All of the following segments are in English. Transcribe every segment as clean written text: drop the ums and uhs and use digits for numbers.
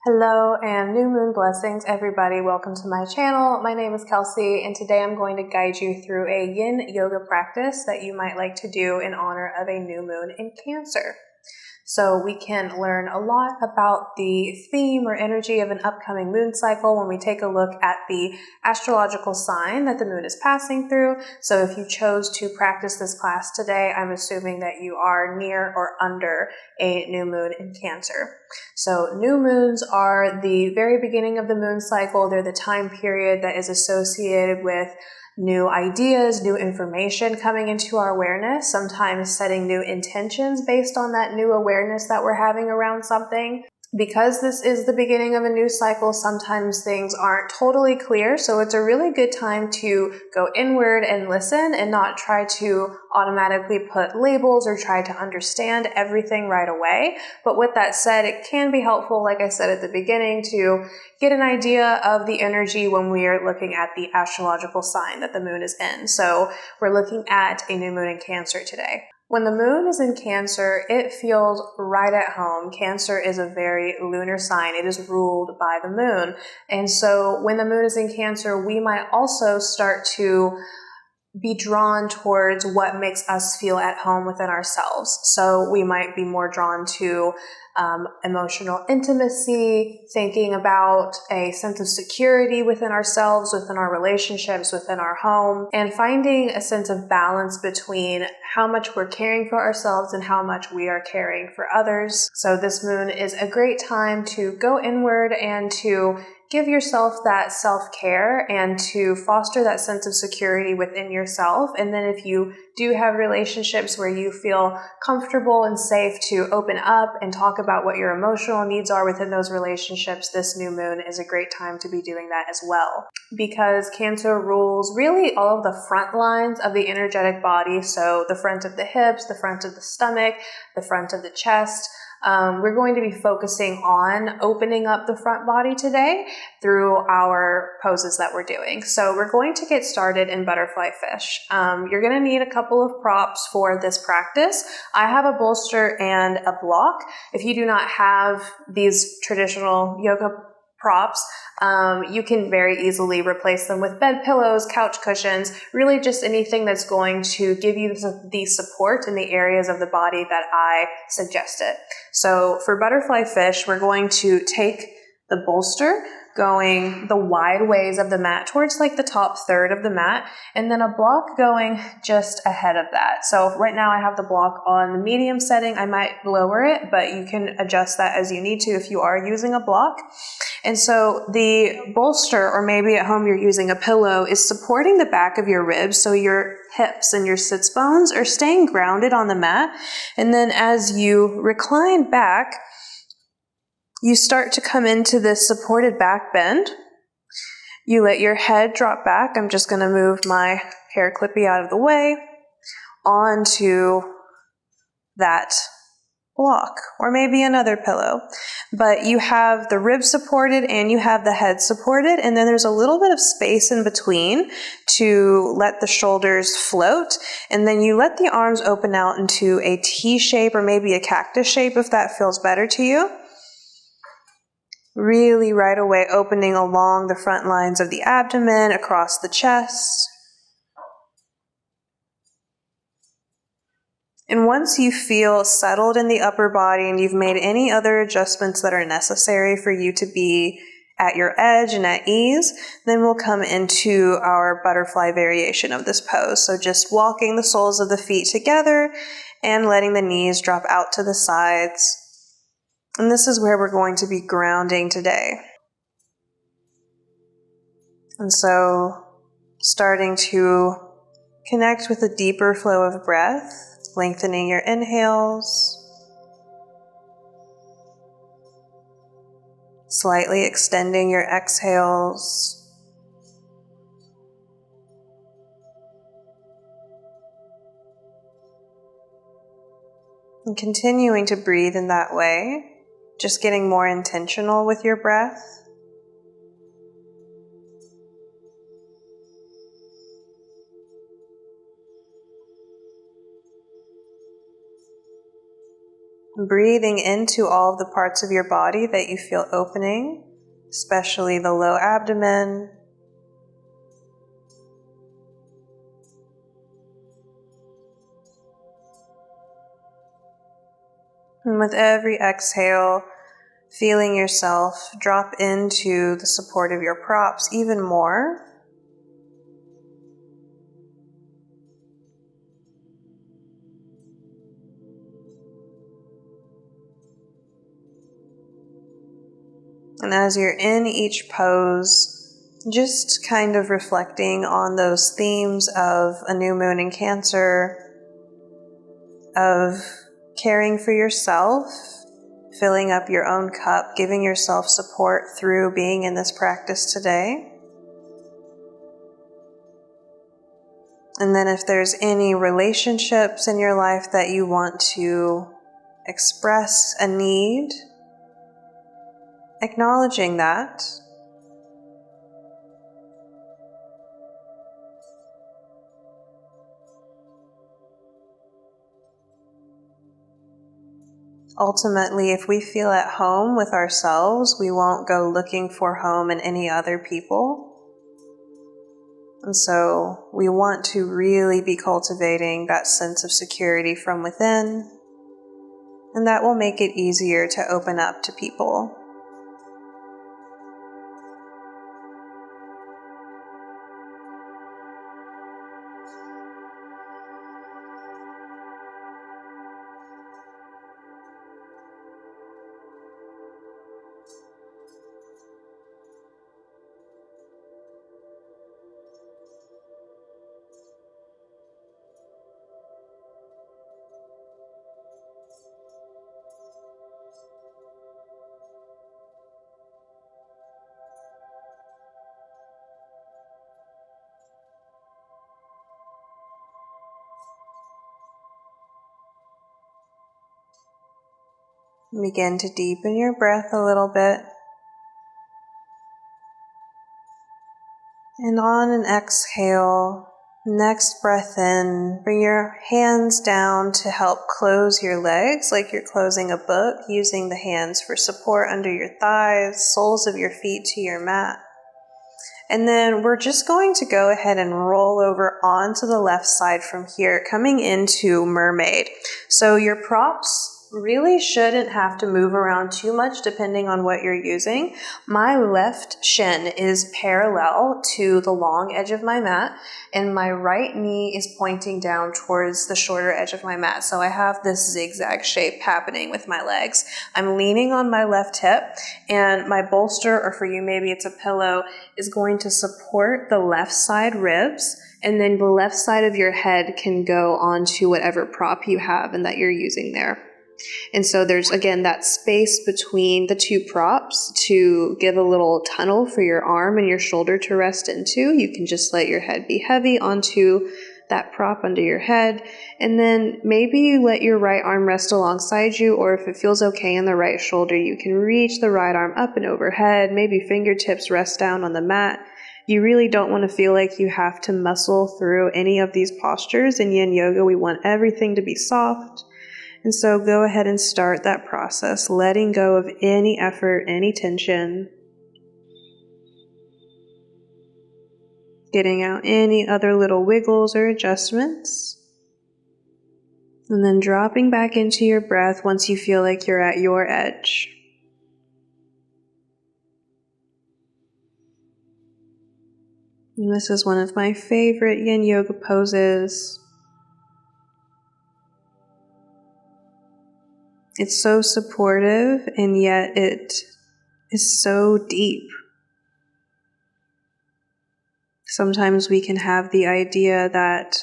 Hello and new moon blessings, everybody. Welcome to my channel. My name is Kelsey, and today I'm going to guide you through a Yin Yoga practice that you might like to do in honor of a new moon in Cancer. So we can learn a lot about the theme or energy of an upcoming moon cycle when we take a look at the astrological sign that the moon is passing through. So if you chose to practice this class today, I'm assuming that you are near or under a new moon in Cancer. So new moons are the very beginning of the moon cycle. They're the time period that is associated with new ideas, new information coming into our awareness, sometimes setting new intentions based on that new awareness that we're having around something. Because this is the beginning of a new cycle, sometimes things aren't totally clear, so it's a really good time to go inward and listen and not try to automatically put labels or try to understand everything right away. But with that said, it can be helpful, like I said at the beginning, to get an idea of the energy when we are looking at the astrological sign that the moon is in. So we're looking at a new moon in Cancer today. When the moon is in Cancer, it feels right at home. Cancer is a very lunar sign. It is ruled by the moon. And so when the moon is in Cancer, we might also start to be drawn towards what makes us feel at home within ourselves. So we might be more drawn to emotional intimacy, thinking about a sense of security within ourselves, within our relationships, within our home, and finding a sense of balance between how much we're caring for ourselves and how much we are caring for others. So this moon is a great time to go inward and to give yourself that self-care and to foster that sense of security within yourself. And then if you do have relationships where you feel comfortable and safe to open up and talk about what your emotional needs are within those relationships, this new moon is a great time to be doing that as well. Because Cancer rules really all of the front lines of the energetic body. So the front of the hips, the front of the stomach, the front of the chest. We're going to be focusing on opening up the front body today through our poses that we're doing. So we're going to get started in butterfly fish. You're going to need a couple of props for this practice. I have a bolster and a block. If you do not have these traditional yoga props, you can very easily replace them with bed pillows, couch cushions, really just anything that's going to give you the support in the areas of the body that I suggested. So for butterfly fish, we're going to take the bolster going the wide ways of the mat towards like the top third of the mat, and then a block going just ahead of that. So right now I have the block on the medium setting. I might lower it, but you can adjust that as you need to if you are using a block. And so the bolster, or maybe at home you're using a pillow, is supporting the back of your ribs, so your hips and your sits bones are staying grounded on the mat. And then as you recline back, you start to come into this supported back bend. You let your head drop back. I'm just going to move my hair clippy out of the way onto that block, or maybe another pillow. But you have the ribs supported and you have the head supported, and then there's a little bit of space in between to let the shoulders float, and then you let the arms open out into a T shape or maybe a cactus shape if that feels better to you. Really right away opening along the front lines of the abdomen, across the chest. And once you feel settled in the upper body and you've made any other adjustments that are necessary for you to be at your edge and at ease, then we'll come into our butterfly variation of this pose. So just walking the soles of the feet together and letting the knees drop out to the sides. And this is where we're going to be grounding today. And so starting to connect with a deeper flow of breath, lengthening your inhales, slightly extending your exhales. And continuing to breathe in that way. Just getting more intentional with your breath. Breathing into all of the parts of your body that you feel opening, especially the low abdomen. And with every exhale, feeling yourself drop into the support of your props even more. And as you're in each pose, just kind of reflecting on those themes of a new moon in Cancer, of caring for yourself, filling up your own cup, giving yourself support through being in this practice today. And then if there's any relationships in your life that you want to express a need, acknowledging that. Ultimately, if we feel at home with ourselves, we won't go looking for home in any other people. And so we want to really be cultivating that sense of security from within, and that will make it easier to open up to people. Begin to deepen your breath a little bit. And on an exhale, next breath in, bring your hands down to help close your legs like you're closing a book, using the hands for support under your thighs, soles of your feet to your mat. And then we're just going to go ahead and roll over onto the left side from here, coming into Mermaid. So your props really shouldn't have to move around too much depending on what you're using. My left shin is parallel to the long edge of my mat, and my right knee is pointing down towards the shorter edge of my mat. So I have this zigzag shape happening with my legs. I'm leaning on my left hip, and my bolster, or for you maybe it's a pillow, is going to support the left side ribs, and then the left side of your head can go onto whatever prop you have and that you're using there. And so there's, again, that space between the two props to give a little tunnel for your arm and your shoulder to rest into. You can just let your head be heavy onto that prop under your head. And then maybe you let your right arm rest alongside you, or if it feels okay in the right shoulder, you can reach the right arm up and overhead. Maybe fingertips rest down on the mat. You really don't want to feel like you have to muscle through any of these postures. In Yin Yoga, we want everything to be soft. And so go ahead and start that process, letting go of any effort, any tension, getting out any other little wiggles or adjustments, and then dropping back into your breath once you feel like you're at your edge. And this is one of my favorite Yin Yoga poses. It's so supportive, and yet it is so deep. Sometimes we can have the idea that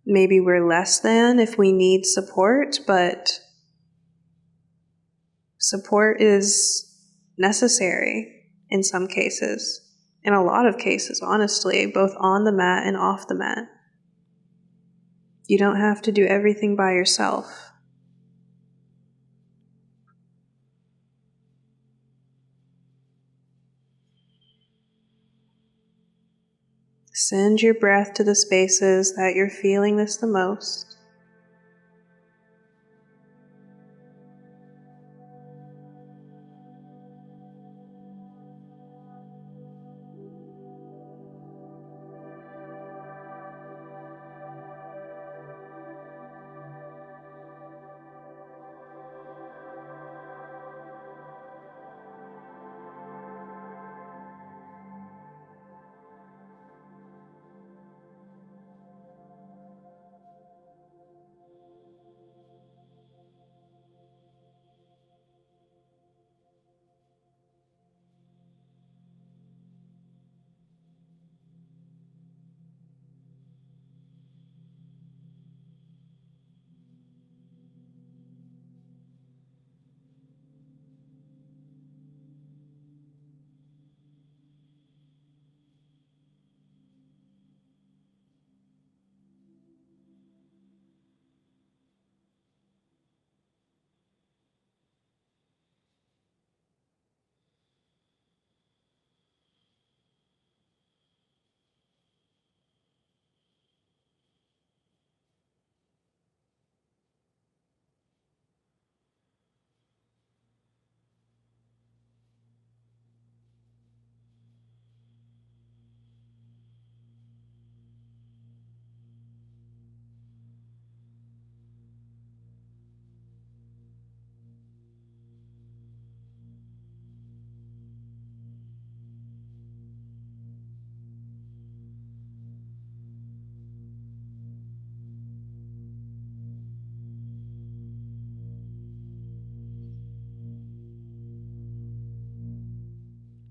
maybe we're less than if we need support, but support is necessary in some cases. In a lot of cases, honestly, both on the mat and off the mat. You don't have to do everything by yourself. Send your breath to the spaces that you're feeling this the most.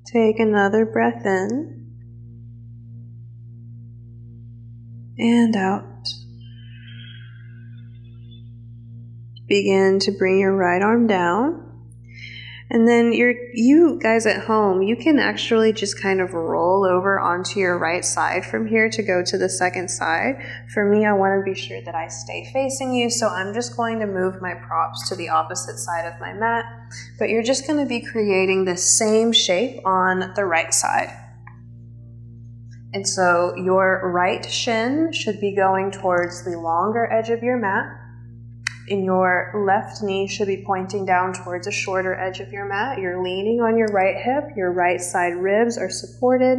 Take another breath in and out. Begin to bring your right arm down. And then you guys at home, you can actually just kind of roll over onto your right side from here to go to the second side. For me, I want to be sure that I stay facing you, so I'm just going to move my props to the opposite side of my mat. But you're just going to be creating the same shape on the right side. And so your right shin should be going towards the longer edge of your mat. And your left knee should be pointing down towards the shorter edge of your mat. You're leaning on your right hip, your right side ribs are supported,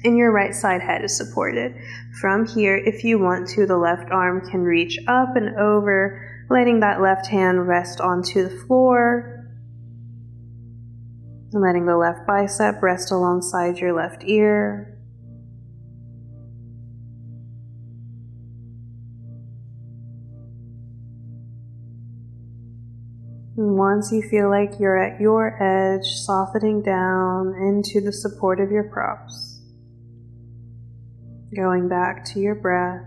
and your right side head is supported. From here, if you want to, the left arm can reach up and over, letting that left hand rest onto the floor, and letting the left bicep rest alongside your left ear. And once you feel like you're at your edge, softening down into the support of your props, going back to your breath.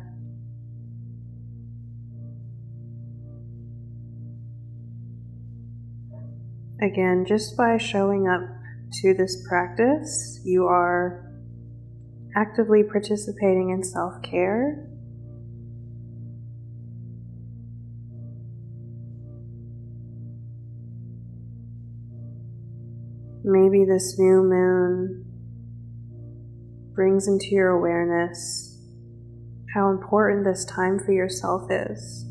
Again, just by showing up to this practice, you are actively participating in self-care. Maybe this new moon brings into your awareness how important this time for yourself is.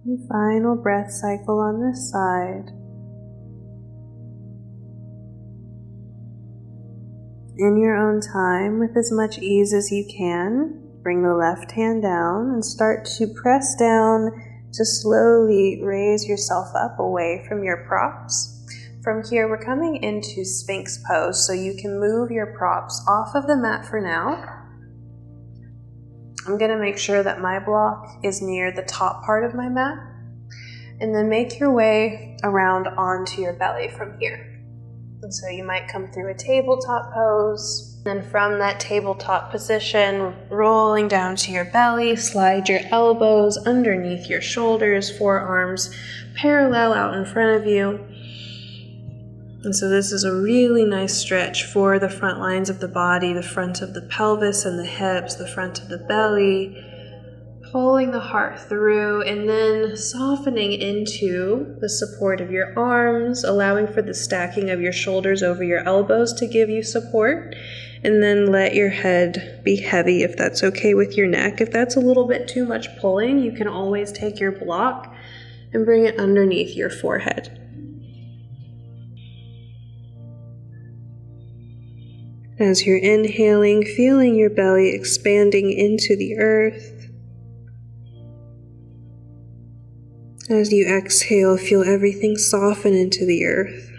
And final breath cycle on this side. In your own time, with as much ease as you can, bring the left hand down and start to press down to slowly raise yourself up away from your props. From here, we're coming into Sphinx pose, so you can move your props off of the mat for now. I'm going to make sure that my block is near the top part of my mat, and then make your way around onto your belly from here. And so you might come through a tabletop pose, and from that tabletop position, rolling down to your belly, slide your elbows underneath your shoulders, forearms parallel out in front of you. And so this is a really nice stretch for the front lines of the body, the front of the pelvis and the hips, the front of the belly, Following the heart through and then softening into the support of your arms, allowing for the stacking of your shoulders over your elbows to give you support. And then let your head be heavy if that's okay with your neck. If that's a little bit too much pulling, you can always take your block and bring it underneath your forehead. As you're inhaling, feeling your belly expanding into the earth. As you exhale, feel everything soften into the earth.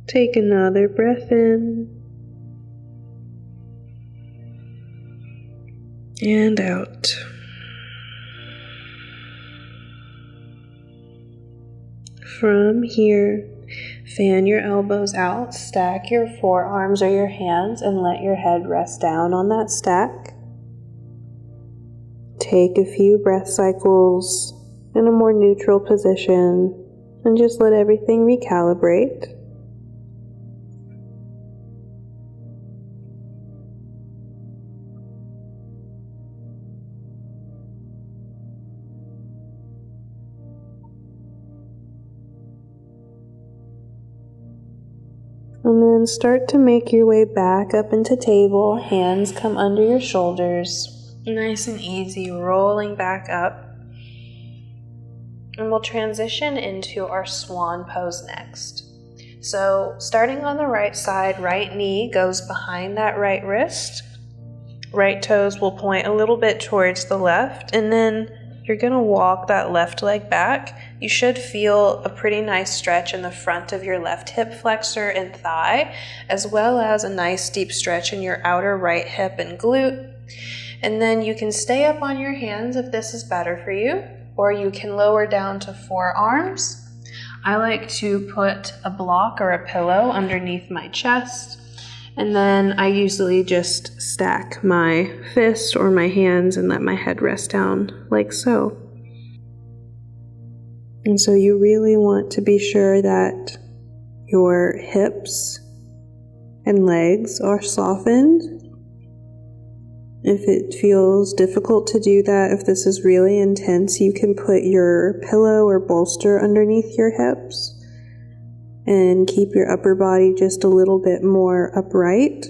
Take another breath in and out. From here, fan your elbows out, stack your forearms or your hands, and let your head rest down on that stack. Take a few breath cycles in a more neutral position and just let everything recalibrate. And then start to make your way back up into table. Hands come under your shoulders. Nice and easy, rolling back up. And we'll transition into our swan pose next. So starting on the right side, right knee goes behind that right wrist. Right toes will point a little bit towards the left, and then you're going to walk that left leg back. You should feel a pretty nice stretch in the front of your left hip flexor and thigh, as well as a nice deep stretch in your outer right hip and glute. And then you can stay up on your hands if this is better for you, or you can lower down to forearms. I like to put a block or a pillow underneath my chest, and then I usually just stack my fist or my hands and let my head rest down like so. And so you really want to be sure that your hips and legs are softened. If it feels difficult to do that, if this is really intense, you can put your pillow or bolster underneath your hips and keep your upper body just a little bit more upright.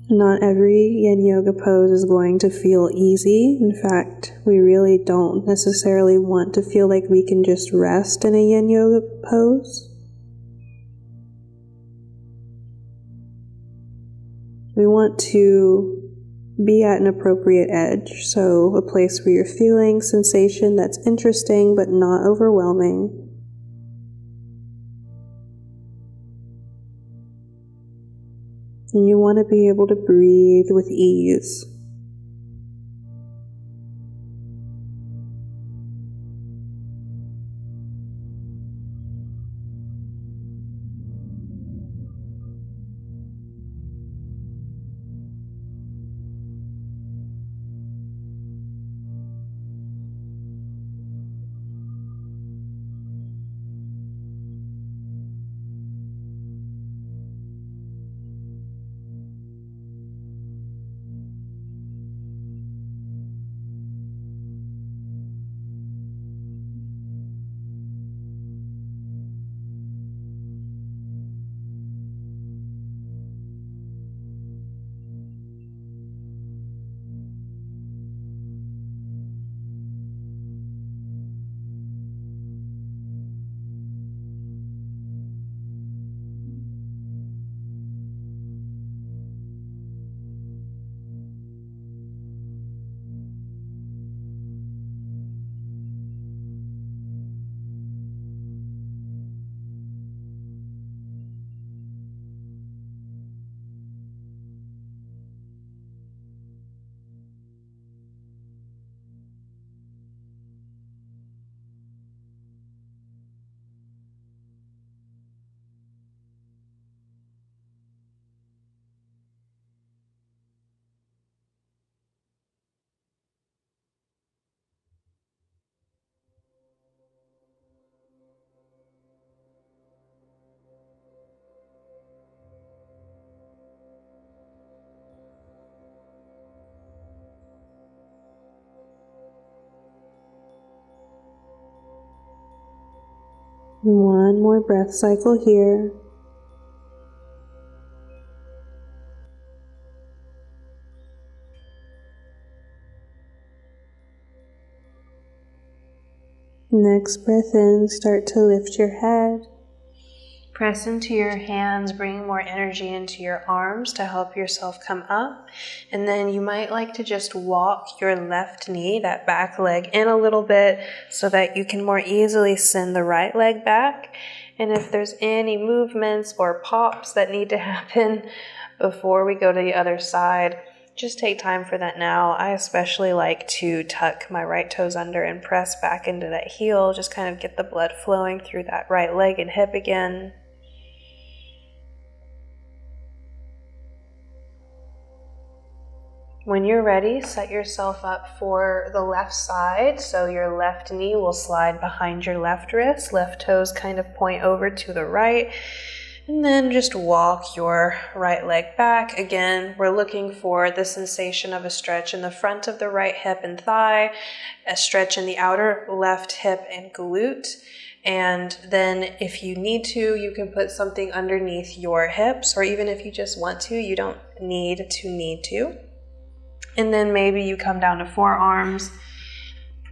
Not every Yin Yoga pose is going to feel easy. In fact, we really don't necessarily want to feel like we can just rest in a Yin Yoga pose. We want to be at an appropriate edge, so a place where you're feeling sensation that's interesting but not overwhelming. And you want to be able to breathe with ease. One more breath cycle here. Next breath in, start to lift your head. Press into your hands, bring more energy into your arms to help yourself come up. And then you might like to just walk your left knee, that back leg, in a little bit so that you can more easily send the right leg back. And if there's any movements or pops that need to happen before we go to the other side, just take time for that now. I especially like to tuck my right toes under and press back into that heel, just kind of get the blood flowing through that right leg and hip again. When you're ready, set yourself up for the left side. So your left knee will slide behind your left wrist, left toes kind of point over to the right, and then just walk your right leg back. Again, we're looking for the sensation of a stretch in the front of the right hip and thigh, a stretch in the outer left hip and glute. And then if you need to, you can put something underneath your hips, or even if you just want to, you don't need to. And then maybe you come down to forearms.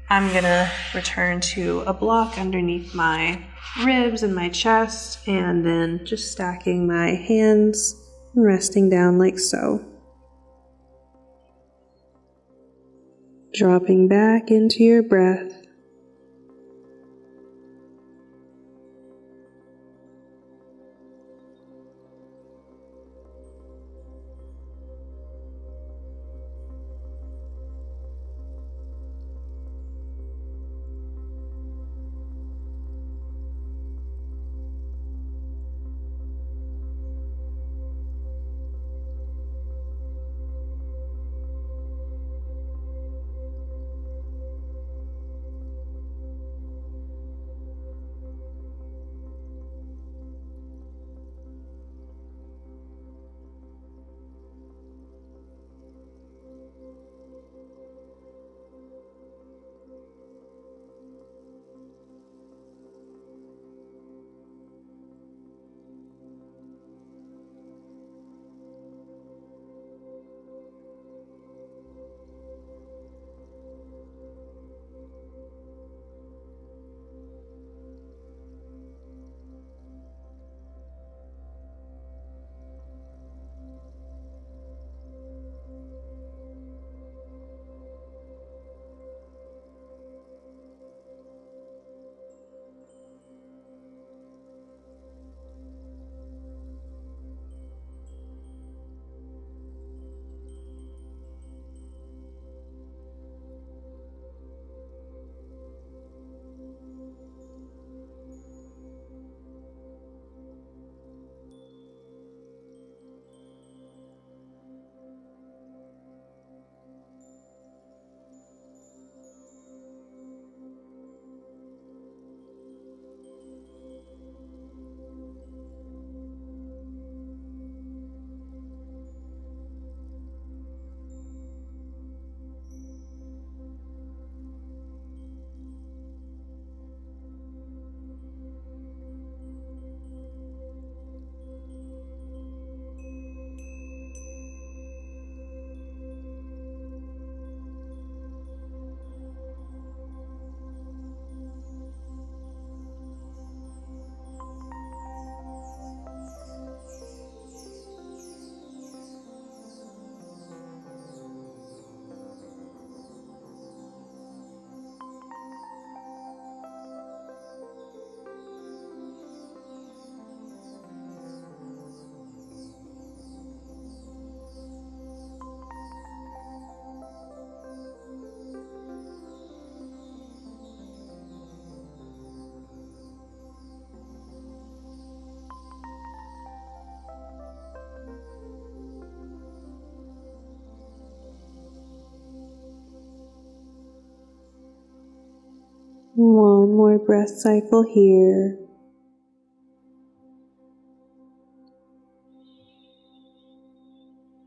I'm gonna return to a block underneath my ribs and my chest, and then just stacking my hands and resting down like so. Dropping back into your breath. One more breath cycle here.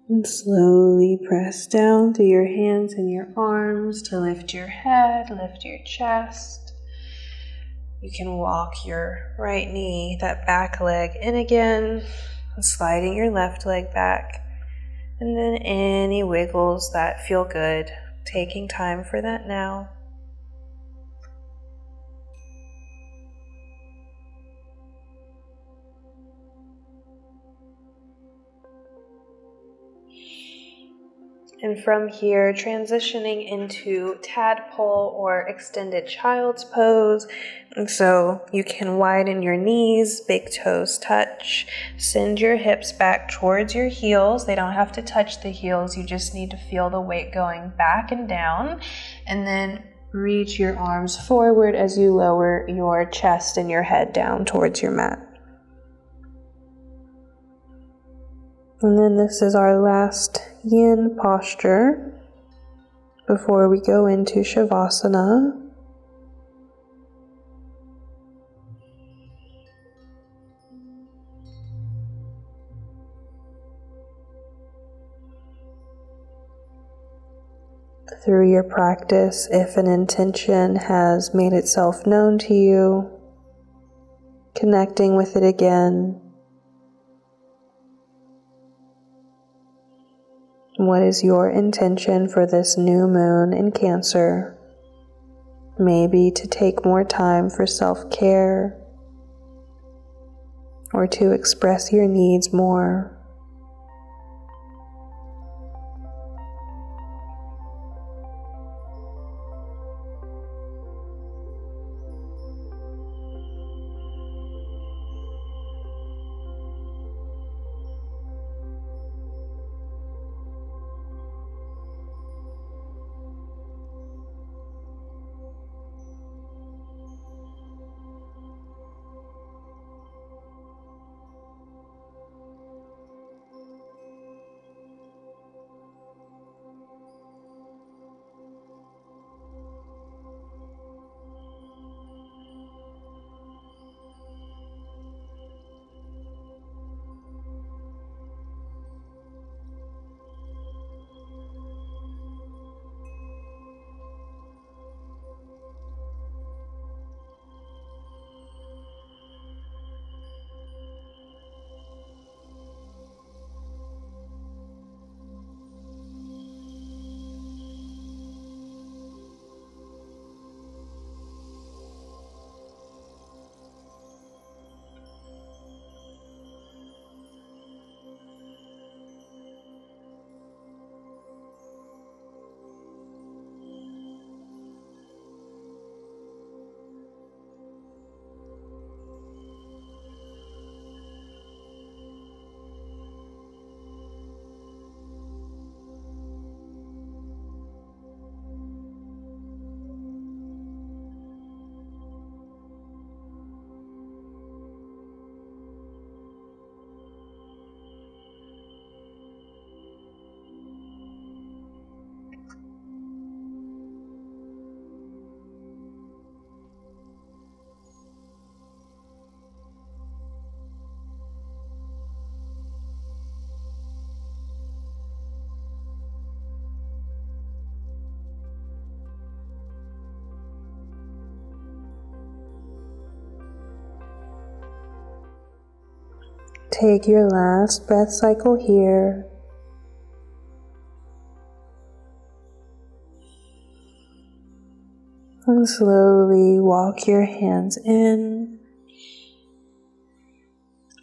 And slowly press down through your hands and your arms to lift your head, lift your chest. You can walk your right knee, that back leg in again, and sliding your left leg back. And then any wiggles that feel good, taking time for that now. And from here, transitioning into Tadpole or extended child's pose. And so you can widen your knees, big toes touch, send your hips back towards your heels. They don't have to touch the heels. You just need to feel the weight going back and down. And then reach your arms forward as you lower your chest and your head down towards your mat. And then this is our last Yin posture before we go into Shavasana. Through your practice, if an intention has made itself known to you, connecting with it again. What is your intention for this new moon in Cancer? Maybe to take more time for self-care or to express your needs more. Take your last breath cycle here. And slowly walk your hands in.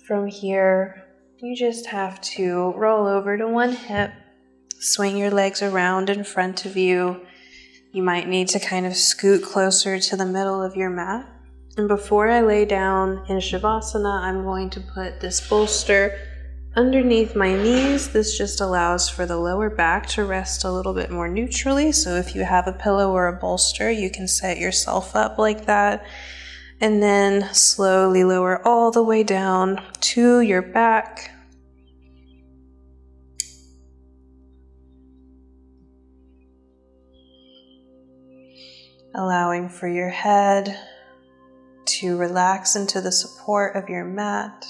From here, you just have to roll over to one hip, swing your legs around in front of you. You might need to kind of scoot closer to the middle of your mat. And before I lay down in Shavasana, I'm going to put this bolster underneath my knees. This just allows for the lower back to rest a little bit more neutrally. So if you have a pillow or a bolster, you can set yourself up like that. And then slowly lower all the way down to your back. allowing for your head to relax into the support of your mat,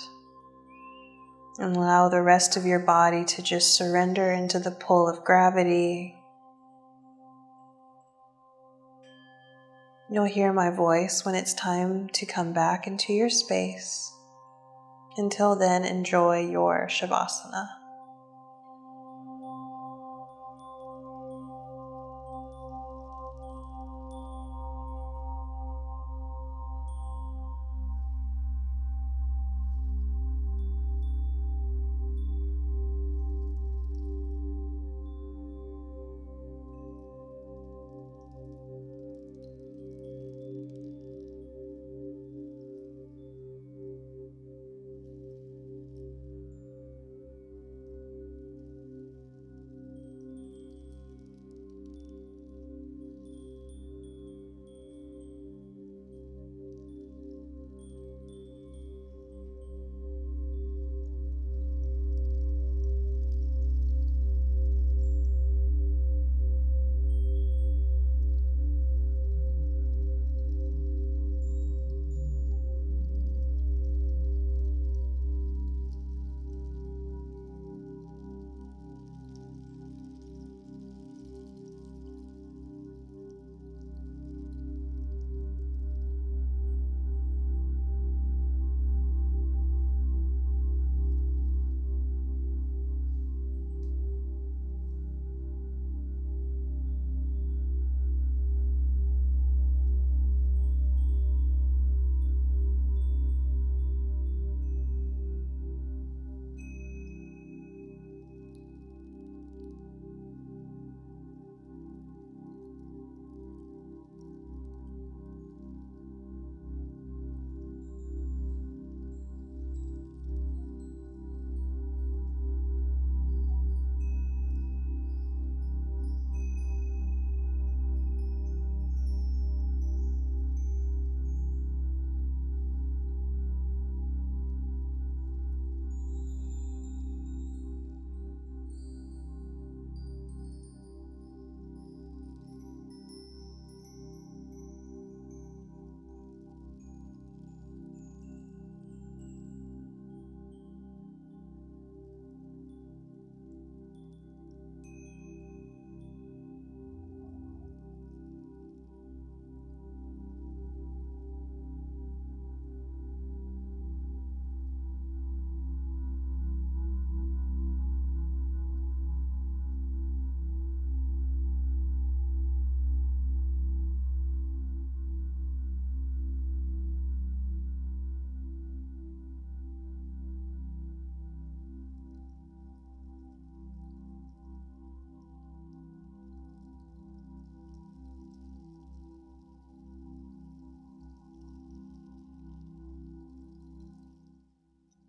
and allow the rest of your body to just surrender into the pull of gravity. You'll hear my voice when it's time to come back into your space. Until then, enjoy your Shavasana.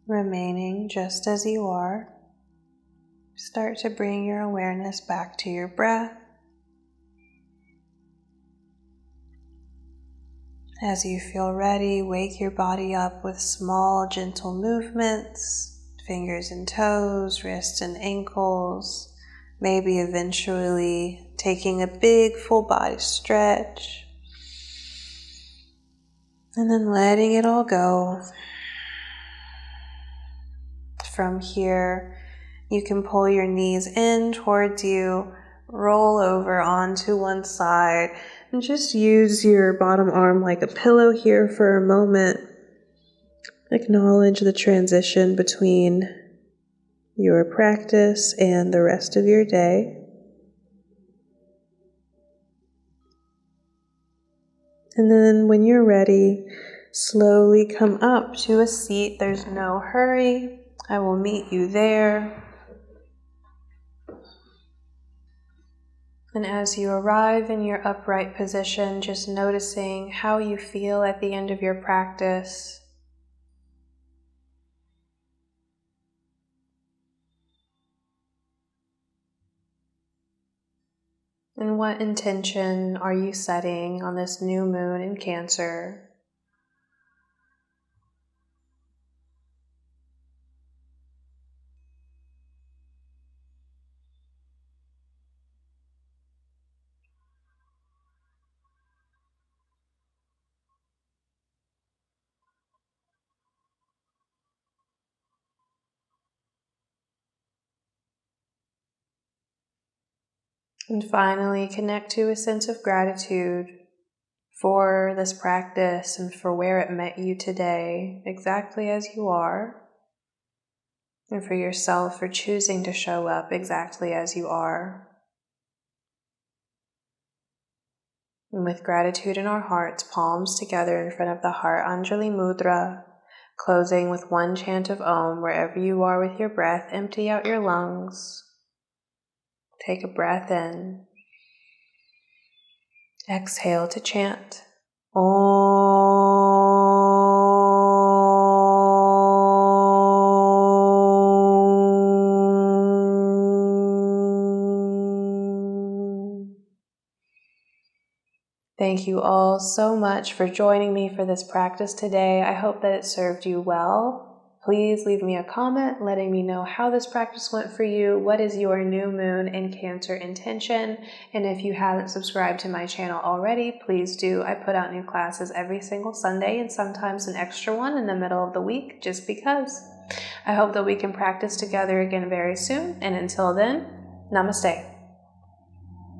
Remaining just as you are, start to bring your awareness back to your breath. As you feel ready, wake your body up with small, gentle movements, fingers and toes, wrists and ankles, maybe eventually taking a big full body stretch, and then letting it all go. From here, you can pull your knees in towards you, roll over onto one side, and just use your bottom arm like a pillow here for a moment. Acknowledge the transition between your practice and the rest of your day. And then when you're ready, slowly come up to a seat. There's no hurry. I will meet you there. And as you arrive in your upright position, just noticing how you feel at the end of your practice. And what intention are you setting on this new moon in Cancer? And finally, connect to a sense of gratitude for this practice and for where it met you today, exactly as you are, and for yourself for choosing to show up exactly as you are. And with gratitude in our hearts, palms together in front of the heart Anjali Mudra, closing with one chant of Om. Wherever you are with your breath, empty out your lungs. Take a breath in. Exhale to chant Om. Thank you all so much for joining me for this practice today. I hope that it served you well. Please leave me a comment letting me know how this practice went for you. What is your new moon in Cancer intention? And if you haven't subscribed to my channel already, please do. I put out new classes every single Sunday and sometimes an extra one in the middle of the week just because. I hope that we can practice together again very soon. And until then, namaste.